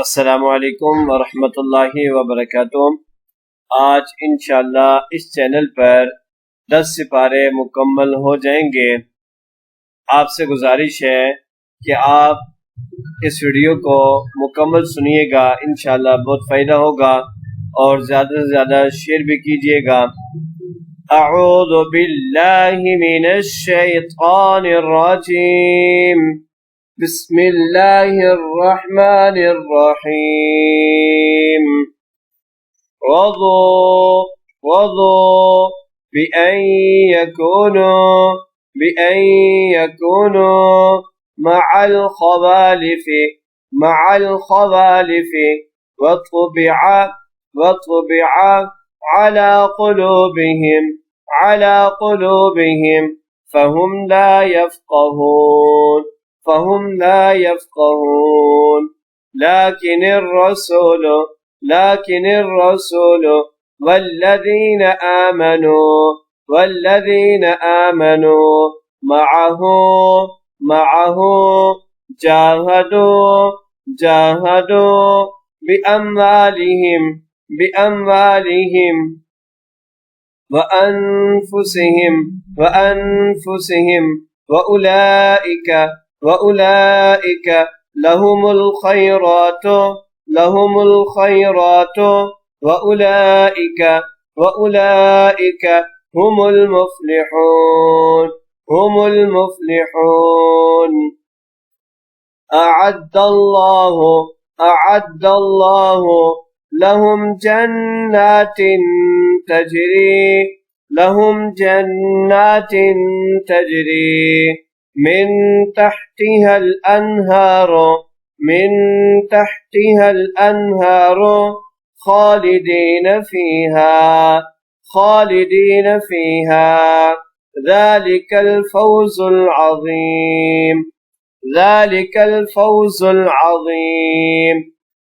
अस्सलामुअलैकुम वरहमतुल्लाहि वबरकातुहू। आज इंशाअल्लाह इस चैनल पर 10 सिपारे मुकम्मल हो जाएंगे। आपसे गुजारिश है कि आप इस वीडियो को मुकम्मल सुनिएगा, इंशाअल्लाह बहुत फ़ायदा होगा और ज़्यादा से ज़्यादा शेयर भी कीजिएगा। अऊज़ु बिल्लाहि मिनश शैतानिर रजीम। बिस्मिल्लाहिर्रहमानिर्रहीम। रज़ू बिअन यकूनु मअल ख़वालिफ़ि वत्तुबिअ अला क़ुलूबिहिम फ़हुम ला यफ़क़हून लाकिनिर रसूल वल्लज़ीन आमनू मअहु जाहदू बिअम्वालिहिम वअन्फुसिहिम वउलाइक लहुमुल खैरात वउलाइक हुमुल मुफ्लिहून। अअद्दल्लाहु लहुम जन्नातिन तजरी मिन तहतिहल अन्हार खालिदीन फीहा ज़ालिकल फौज़ुल अज़ीम।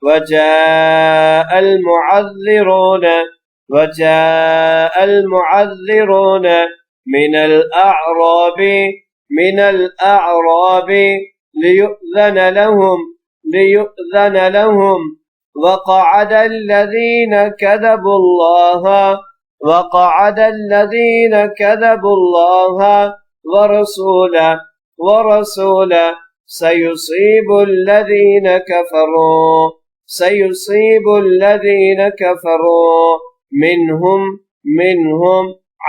वजाअल मुअज़्ज़िरून मिनल अअराब लियुअज़्ज़न लहुम वक़अद الذين كذبوا الله ورسوله سيصيب الذين كفروا منهم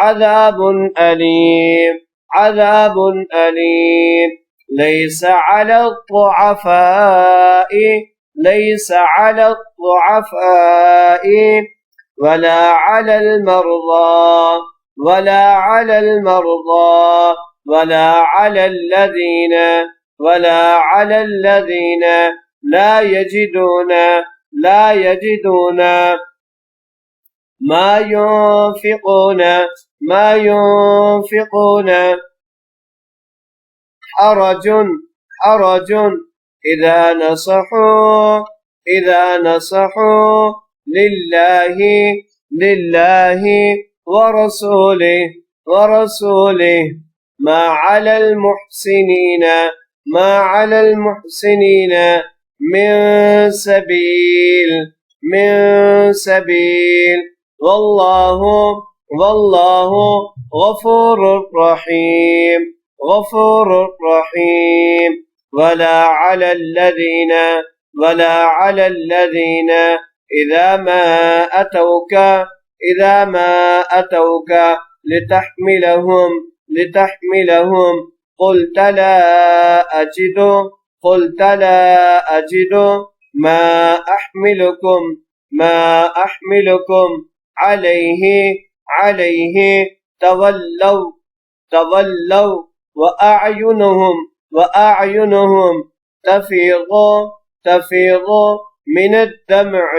عذاب أليم ليس على الضعفاء ولا على المرضى ولا على الذين لا يجدون ما ينفقون حرج إذا نصحوا لله ورسوله ما على المحسنين من سبيل والله غفور رحيم ولا على الذين إذا ما أتوك لتحملهم قلت لا أجد ما أحملكم عليه تولوا وأعينهم تفيض من الدمع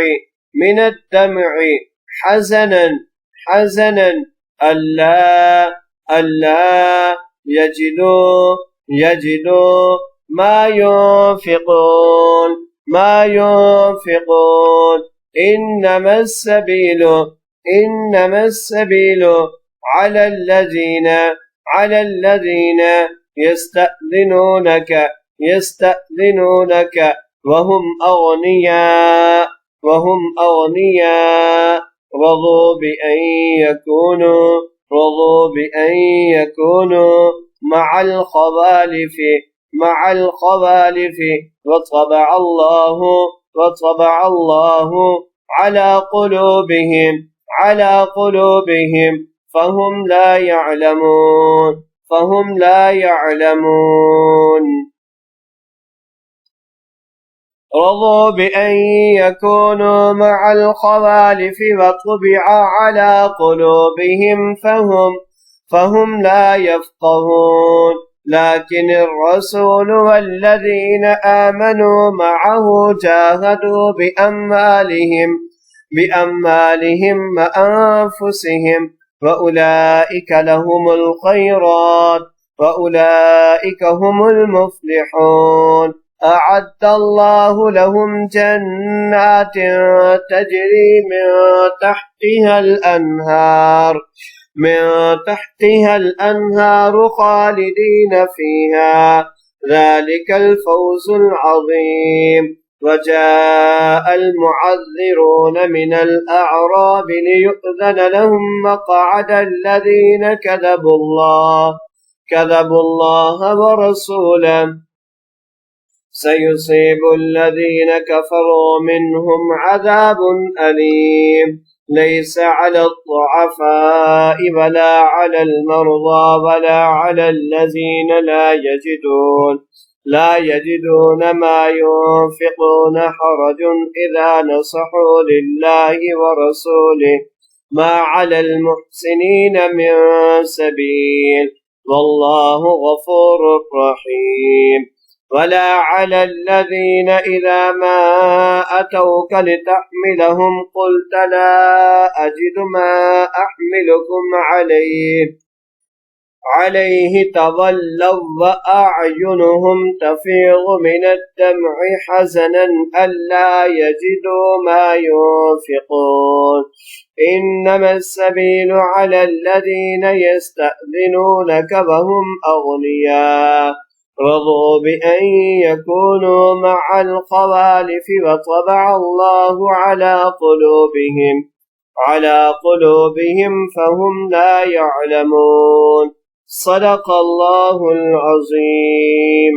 حزنا ألا يجدوا ما ينفقون إنما السبيل على الذين يستأذنونك وهم أغنياء رضوا بأن يكونوا مع الخوالف وطبع الله على قلوبهم فهم لا يعلمون. رضوا بأن يكونوا مع الخوالف وطبع على قلوبهم فهم لا يفقهون. لكن الرسول والذين آمنوا معه جاهدوا بأموالهم وأنفسهم وأولئك لهم الخيرات وأولئك هم المفلحون. أعد الله لهم جنات تجري من تحتها الأنهار خالدين فيها، ذلك الفوز العظيم. وجاء المعذرون من الأعراب ليؤذن لهم مقعد الذين كذبوا الله ورسوله، سيصيب الذين كفروا منهم عذاب أليم. ليس على الضعفاء ولا على المرضى ولا على الذين لا يجدون ما ينفقون حرج إذا نصحوا لله ورسوله، ما على المحسنين من سبيل، والله غفور رحيم. ولا على الذين إذا ما أتوك لتحملهم قلت لا أجد ما أحملكم عليه تولوا وأعينهم تفيض من الدمع حزنا ألا يجدوا ما ينفقون. إنما السبيل على الذين يستأذنونك وهم أغنياء رضوا بأن يكونوا مع الخوالف وطبع الله على قلوبهم فهم لا يعلمون. صدق الله العظيم.